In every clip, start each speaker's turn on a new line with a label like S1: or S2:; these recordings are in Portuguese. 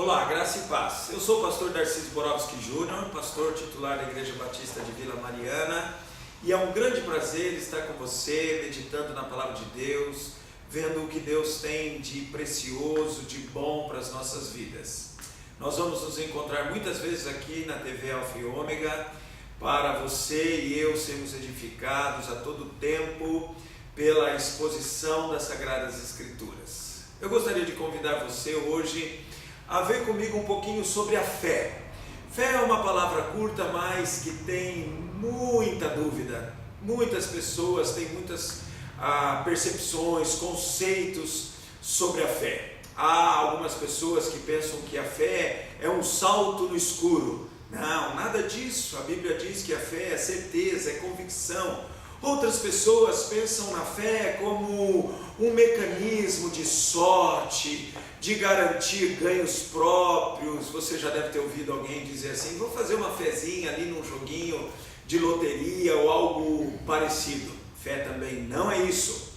S1: Olá, graça e paz. Eu sou o pastor Darcy Borowski Júnior, pastor titular da Igreja Batista de Vila Mariana, e é um grande prazer estar com você, meditando na Palavra de Deus, vendo o que Deus tem de precioso, de bom para as nossas vidas. Nós vamos nos encontrar muitas vezes aqui na TV Alfa e Ômega, para você e eu sermos edificados a todo tempo pela exposição das Sagradas Escrituras. Eu gostaria de convidar você hoje a ver comigo um pouquinho sobre a fé. Fé é uma palavra curta, mas que tem muita dúvida. Muitas pessoas têm muitas percepções, conceitos sobre a fé. Há algumas pessoas que pensam que a fé é um salto no escuro. Não, nada disso. A Bíblia diz que a fé é certeza, é convicção. Outras pessoas pensam na fé como um mecanismo de sorte, de garantir ganhos próprios. Você já deve ter ouvido alguém dizer assim: vou fazer uma fezinha ali num joguinho de loteria ou algo parecido. Fé também não é isso.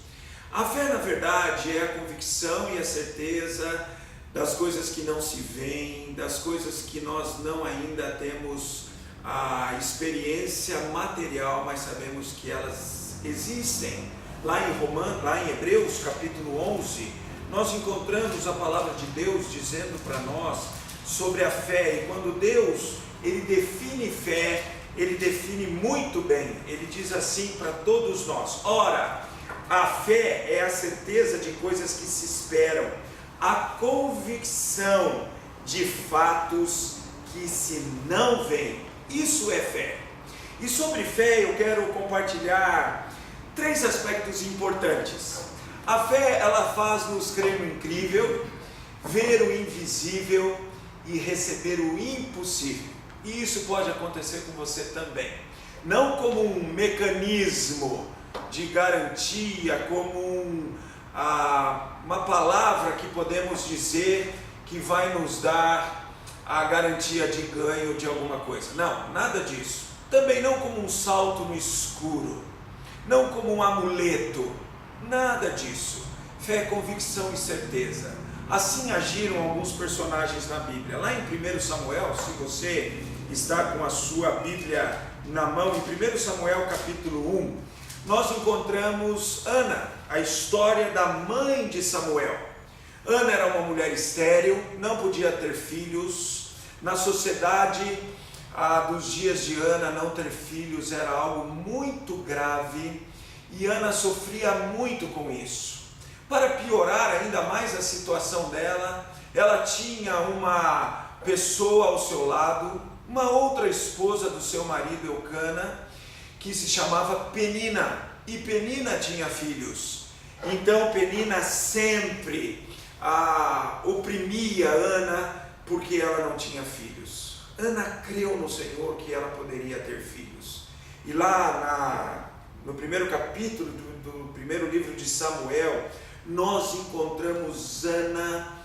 S1: A fé, na verdade, é a convicção e a certeza das coisas que não se veem, das coisas que nós não ainda temos a experiência material, mas sabemos que elas existem. Lá em Hebreus capítulo 11, nós encontramos a palavra de Deus dizendo para nós sobre a fé. E quando Deus ele define fé, ele define muito bem. Ele diz assim para todos nós: ora, a fé é a certeza de coisas que se esperam, a convicção de fatos que se não veem. Isso é fé. E sobre fé eu quero compartilhar 3 aspectos importantes. A fé, ela faz-nos crer no incrível, ver o invisível e receber o impossível. E isso pode acontecer com você também. Não como um mecanismo de garantia, como uma palavra que podemos dizer que vai nos dar a garantia de ganho de alguma coisa. Não, nada disso. Também não como um salto no escuro, não como um amuleto, nada disso. Fé é convicção e certeza. Assim agiram alguns personagens na Bíblia. Lá em 1 Samuel, se você está com a sua Bíblia na mão, em 1 Samuel capítulo 1, nós encontramos Ana, a história da mãe de Samuel. Ana era uma mulher estéril, não podia ter filhos. Na sociedade dos dias de Ana, não ter filhos era algo muito grave, e Ana sofria muito com isso. Para piorar ainda mais a situação dela, ela tinha uma pessoa ao seu lado, uma outra esposa do seu marido Eucana, que se chamava Penina, e Penina tinha filhos. Então Penina sempre oprimia Ana porque ela não tinha filhos. Ana creu no Senhor que ela poderia ter filhos. E lá no primeiro capítulo do primeiro livro de Samuel, nós encontramos Ana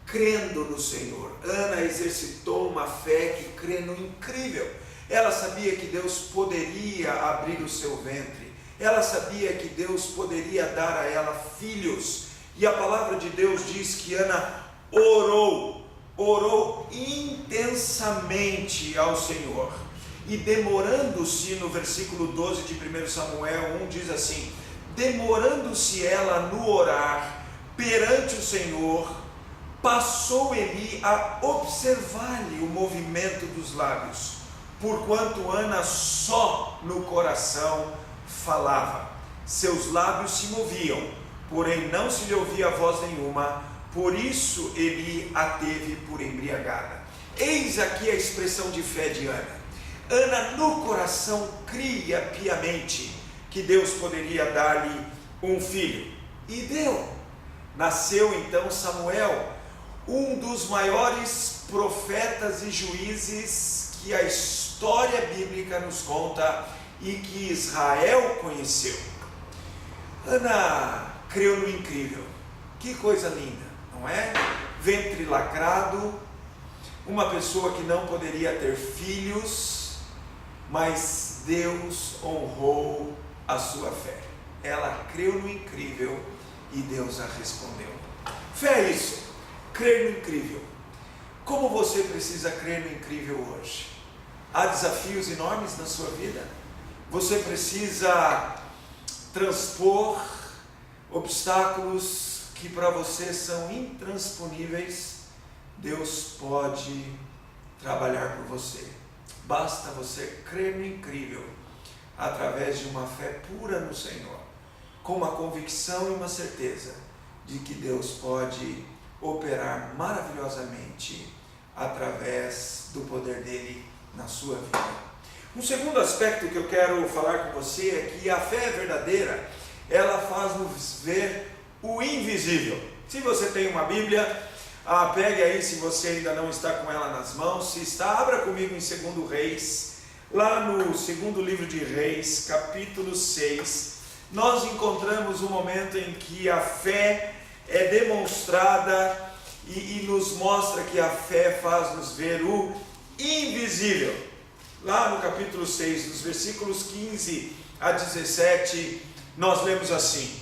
S1: crendo no Senhor. Ana exercitou uma fé que crê no incrível. Ela sabia que Deus poderia abrir o seu ventre. Ela sabia que Deus poderia dar a ela filhos. E a palavra de Deus diz que Ana orou intensamente ao Senhor. E demorando-se, no versículo 12 de 1 Samuel 1 diz assim: demorando-se ela no orar perante o Senhor, passou Eli a observar-lhe o movimento dos lábios, porquanto Ana só no coração falava. Seus lábios se moviam, porém não se lhe ouvia voz nenhuma, por isso Eli a teve por embriagada. Eis aqui a expressão de fé de Ana. Ana no coração cria piamente que Deus poderia dar-lhe um filho, e deu. Nasceu então Samuel, um dos maiores profetas e juízes que a história bíblica nos conta e que Israel conheceu. Ana creu no incrível. Que coisa linda, não é? Ventre lacrado, uma pessoa que não poderia ter filhos, mas Deus honrou a sua fé. Ela creu no incrível e Deus a respondeu. Fé é isso, crer no incrível. Como você precisa crer no incrível hoje? Há desafios enormes na sua vida. Você precisa transpor obstáculos que para você são intransponíveis. Deus pode trabalhar por você. Basta você crer no incrível através de uma fé pura no Senhor, com uma convicção e uma certeza de que Deus pode operar maravilhosamente através do poder dele na sua vida. Um segundo aspecto que eu quero falar com você é que a fé verdadeira, ela faz-nos ver o invisível. Se você tem uma Bíblia, pegue aí, se você ainda não está com ela nas mãos. Se está, abra comigo em 2 Reis, lá no segundo livro de Reis, capítulo 6, nós encontramos um momento em que a fé é demonstrada e nos mostra que a fé faz-nos ver o invisível. Lá no capítulo 6, dos versículos 15 a 17, nós lemos assim: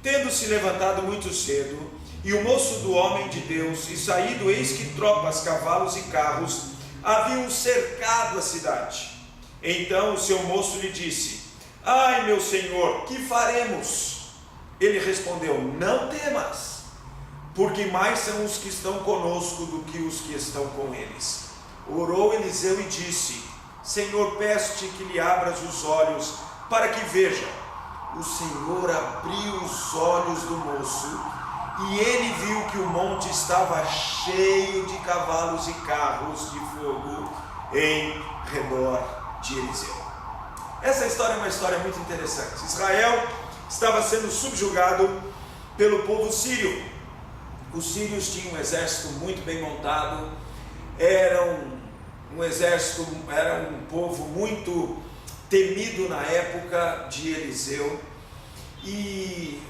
S1: tendo se levantado muito cedo, e o moço do homem de Deus, e saído, eis que tropas, cavalos e carros haviam cercado a cidade. Então o seu moço lhe disse: ai, meu senhor, que faremos? Ele respondeu: não temas, porque mais são os que estão conosco do que os que estão com eles. Orou Eliseu e disse: Senhor, peço-te que lhe abras os olhos para que veja. O Senhor abriu os olhos do moço, e ele viu que o monte estava cheio de cavalos e carros de fogo em redor de Eliseu. Essa história é uma história muito interessante. Israel estava sendo subjugado pelo povo sírio. Os sírios tinham um exército muito bem montado, era um povo muito temido na época de Eliseu, e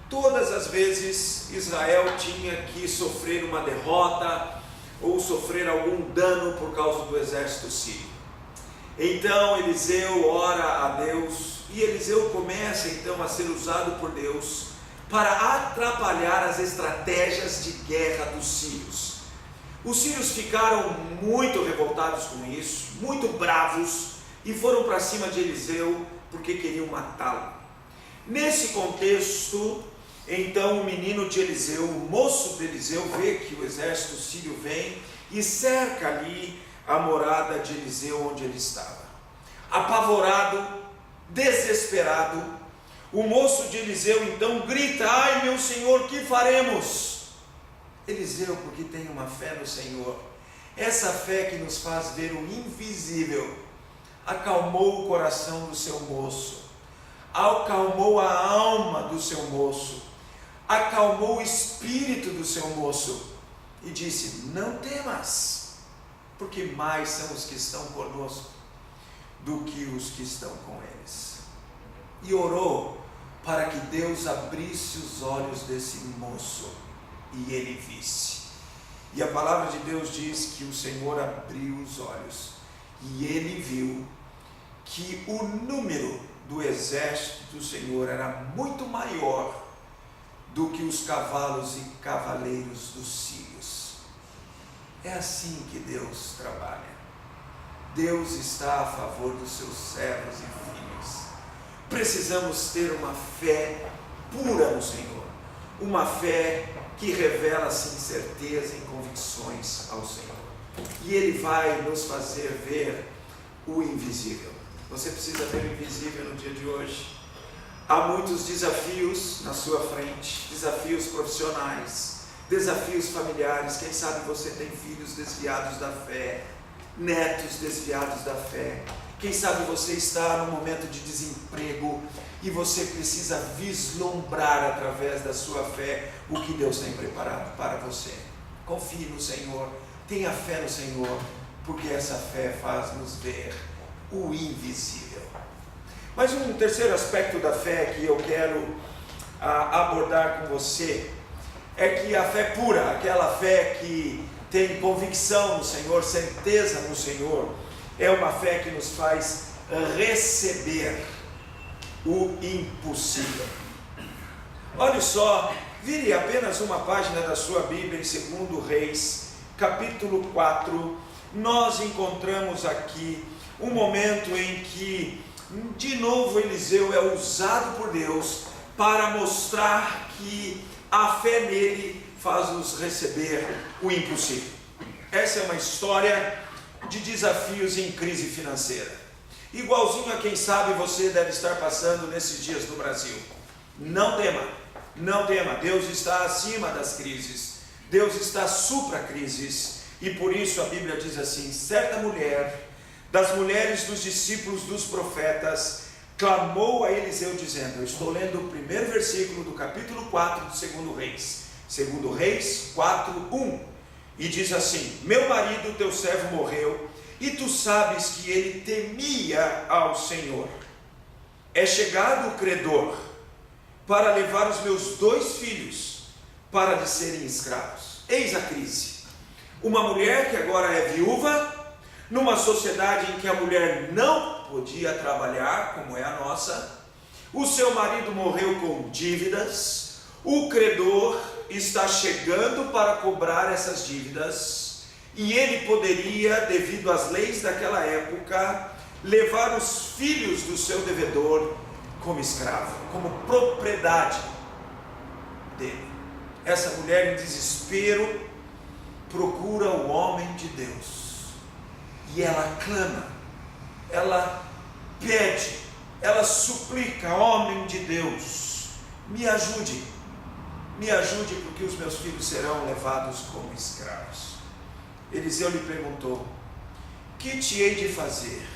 S1: todas as vezes Israel tinha que sofrer uma derrota ou sofrer algum dano por causa do exército sírio. Então Eliseu ora a Deus, e Eliseu começa então a ser usado por Deus para atrapalhar as estratégias de guerra dos sírios. Os sírios ficaram muito revoltados com isso, muito bravos, e foram para cima de Eliseu porque queriam matá-lo. Nesse contexto, então o menino de Eliseu, o moço de Eliseu, vê que o exército sírio vem e cerca ali a morada de Eliseu onde ele estava. Apavorado, desesperado, o moço de Eliseu então grita: ai, meu senhor, que faremos? Eliseu, porque tem uma fé no Senhor, essa fé que nos faz ver o invisível, acalmou o coração do seu moço, acalmou a alma do seu moço, acalmou o espírito do seu moço, e disse: não temas, porque mais são os que estão conosco do que os que estão com eles. E orou para que Deus abrisse os olhos desse moço e ele visse. E a palavra de Deus diz que o Senhor abriu os olhos e ele viu que o número do exército do Senhor era muito maior do que os cavalos e cavaleiros dos sírios. É assim que Deus trabalha. Deus está a favor dos seus servos e filhos. Precisamos ter uma fé pura no Senhor, uma fé que revela sim certeza e convicções ao Senhor, e Ele vai nos fazer ver o invisível. Você precisa ver o invisível no dia de hoje. Há muitos desafios na sua frente, desafios profissionais, desafios familiares. Quem sabe você tem filhos desviados da fé, netos desviados da fé. Quem sabe você está num momento de desemprego e você precisa vislumbrar através da sua fé o que Deus tem preparado para você. Confie no Senhor, tenha fé no Senhor, porque essa fé faz-nos ver o invisível. Mas um terceiro aspecto da fé que eu quero abordar com você é que a fé pura, aquela fé que tem convicção no Senhor, certeza no Senhor, é uma fé que nos faz receber o impossível. Olha só, vire apenas uma página da sua Bíblia em 2 Reis, capítulo 4, nós encontramos aqui um momento em que, de novo, Eliseu é usado por Deus para mostrar que a fé nele faz-nos receber o impossível. Essa é uma história de desafios em crise financeira, igualzinho a quem sabe você deve estar passando nesses dias no Brasil. Não tema, não tema, Deus está acima das crises, Deus está supra-crises, e por isso a Bíblia diz assim: certa mulher, das mulheres dos discípulos dos profetas, clamou a Eliseu dizendo, eu estou lendo o primeiro versículo do capítulo 4 do 2 Reis, 2 Reis 4:1, e diz assim: meu marido, teu servo, morreu, e tu sabes que ele temia ao Senhor. É chegado o credor para levar os meus 2 filhos para lhe serem escravos. Eis a crise. Uma mulher que agora é viúva, numa sociedade em que a mulher não podia trabalhar, como é a nossa, o seu marido morreu com dívidas, o credor está chegando para cobrar essas dívidas, e ele poderia, devido às leis daquela época, levar os filhos do seu devedor como escravo, como propriedade dele. Essa mulher, em desespero, procura o homem de Deus, e ela clama, ela pede, ela suplica: homem de Deus, me ajude porque os meus filhos serão levados como escravos. Eliseu lhe perguntou: que te hei de fazer?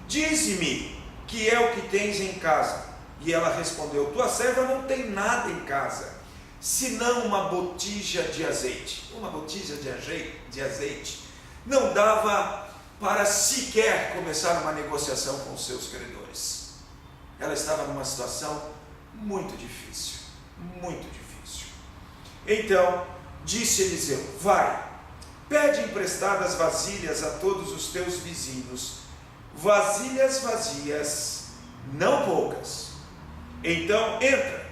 S1: Dize-me que é o que tens em casa. E ela respondeu: tua serva não tem nada em casa, senão uma botija de azeite. Uma botija de azeite não dava para sequer começar uma negociação com os seus credores. Ela estava numa situação muito difícil, muito difícil. Então disse Eliseu: vai, pede emprestadas vasilhas a todos os teus vizinhos, vasilhas vazias, não poucas. Então entra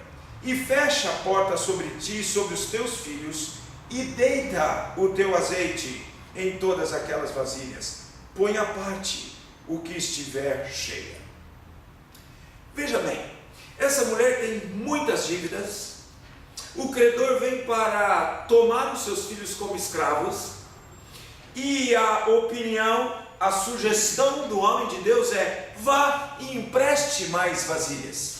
S1: e fecha a porta sobre ti e sobre os teus filhos, e deita o teu azeite em todas aquelas vasilhas. Põe à parte o que estiver cheia. Veja bem, essa mulher tem muitas dívidas, o credor vem para tomar os seus filhos como escravos, e a opinião, a sugestão do homem de Deus é: vá e empreste mais vasilhas.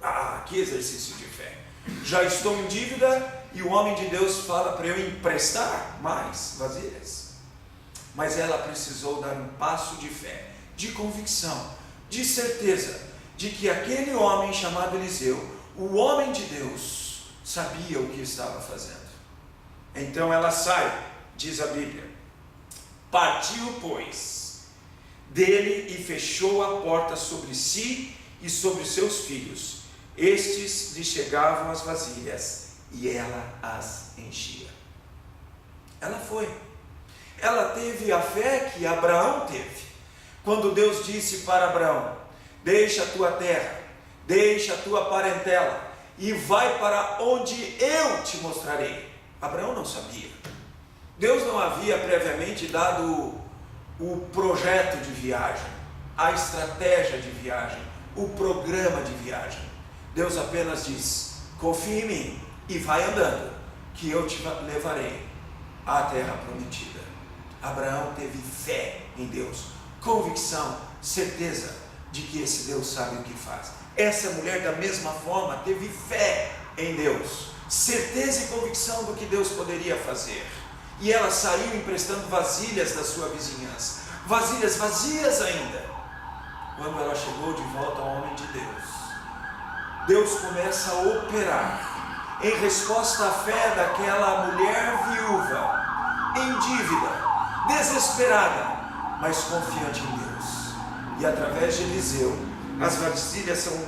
S1: Ah, que exercício de fé! Já estou em dívida e o homem de Deus fala para eu emprestar mais vasilhas. Mas ela precisou dar um passo de fé, de convicção, de certeza de que aquele homem chamado Eliseu, o homem de Deus, sabia o que estava fazendo. Então ela sai, diz a Bíblia, partiu, pois, dele e fechou a porta sobre si e sobre seus filhos. Estes lhe chegavam as vasilhas e ela as enchia. Ela foi. Ela teve a fé que Abraão teve. Quando Deus disse para Abraão: deixa a tua terra, deixa a tua parentela e vai para onde eu te mostrarei. Abraão não sabia. Deus não havia previamente dado o projeto de viagem, a estratégia de viagem, o programa de viagem. Deus apenas diz: confia em mim e vai andando, que eu te levarei à terra prometida. Abraão teve fé em Deus, convicção, certeza de que esse Deus sabe o que faz. Essa mulher, da mesma forma, teve fé em Deus, certeza e convicção do que Deus poderia fazer. E ela saiu emprestando vasilhas da sua vizinhança, vasilhas vazias ainda. Quando ela chegou de volta ao homem de Deus, Deus começa a operar em resposta à fé daquela mulher viúva, em dívida, desesperada, mas confiante em Deus. E através de Eliseu, as vasilhas são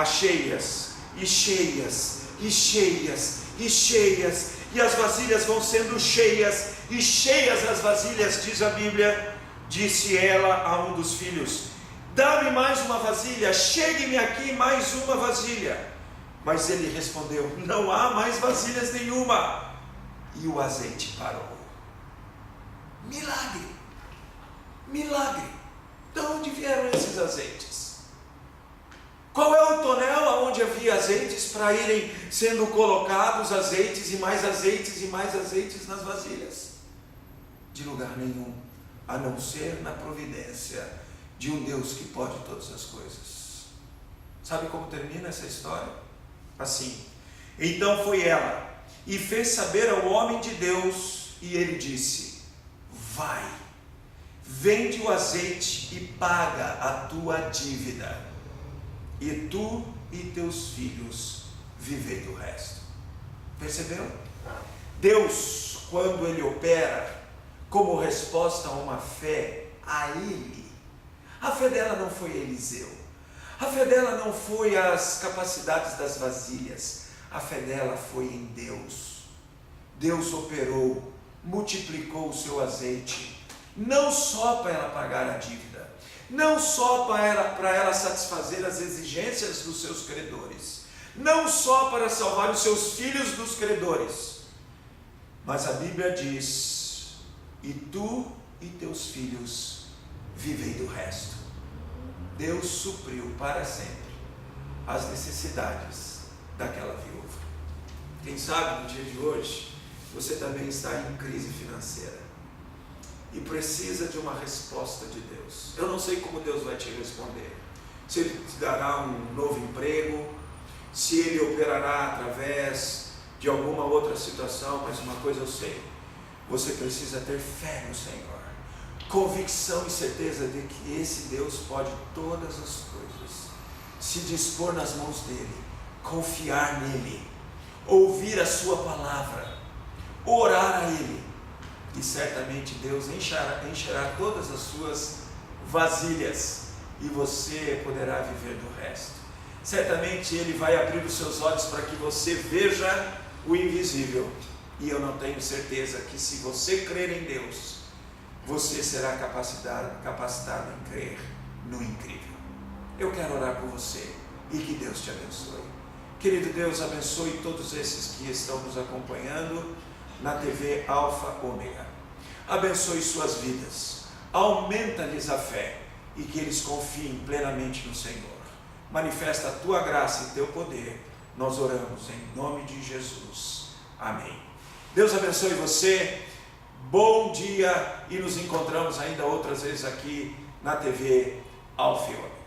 S1: cheias, e cheias, e cheias, e cheias, e as vasilhas vão sendo cheias, e cheias as vasilhas, diz a Bíblia. Disse ela a um dos filhos: dá-me mais uma vasilha, chegue-me aqui mais uma vasilha. Mas ele respondeu: não há mais vasilhas nenhuma. E o azeite parou. Milagre. Milagre. De onde vieram esses azeites? Qual é o tonel onde havia azeites para irem sendo colocados azeites e mais azeites e mais azeites nas vasilhas? De lugar nenhum, a não ser na providência de um Deus que pode todas as coisas. Sabe como termina essa história? Assim: então foi ela e fez saber ao homem de Deus, e ele disse: vai, vende o azeite e paga a tua dívida, e tu e teus filhos vivei do resto. Percebeu? Deus, quando Ele opera como resposta a uma fé a Ele, a fé dela não foi Eliseu, a fé dela não foi as capacidades das vasilhas, a fé dela foi em Deus. Deus operou, multiplicou o seu azeite, não só para ela pagar a dívida, não só para ela satisfazer as exigências dos seus credores, não só para salvar os seus filhos dos credores, mas a Bíblia diz: e tu e teus filhos vivei do resto. Deus supriu para sempre as necessidades daquela viúva. Quem sabe no dia de hoje você também está em crise financeira e precisa de uma resposta de Deus. Eu não sei como Deus vai te responder, se Ele te dará um novo emprego, se Ele operará através de alguma outra situação, mas uma coisa eu sei: você precisa ter fé no Senhor, convicção e certeza de que esse Deus pode todas as coisas, se dispor nas mãos dEle, confiar nele, ouvir a sua palavra, orar a Ele, e certamente Deus encherá todas as suas vasilhas e você poderá viver do resto. Certamente Ele vai abrir os seus olhos para que você veja o invisível, e eu não tenho certeza que, se você crer em Deus, você será capacitado em crer no incrível. Eu quero orar por você e que Deus te abençoe. Querido Deus, abençoe todos esses que estão nos acompanhando na TV Alfa Ômega. Abençoe suas vidas, aumenta-lhes a fé e que eles confiem plenamente no Senhor. Manifesta a tua graça e teu poder. Nós oramos em nome de Jesus. Amém. Deus abençoe você. Bom dia, e nos encontramos ainda outras vezes aqui na TV Alfa Ômega.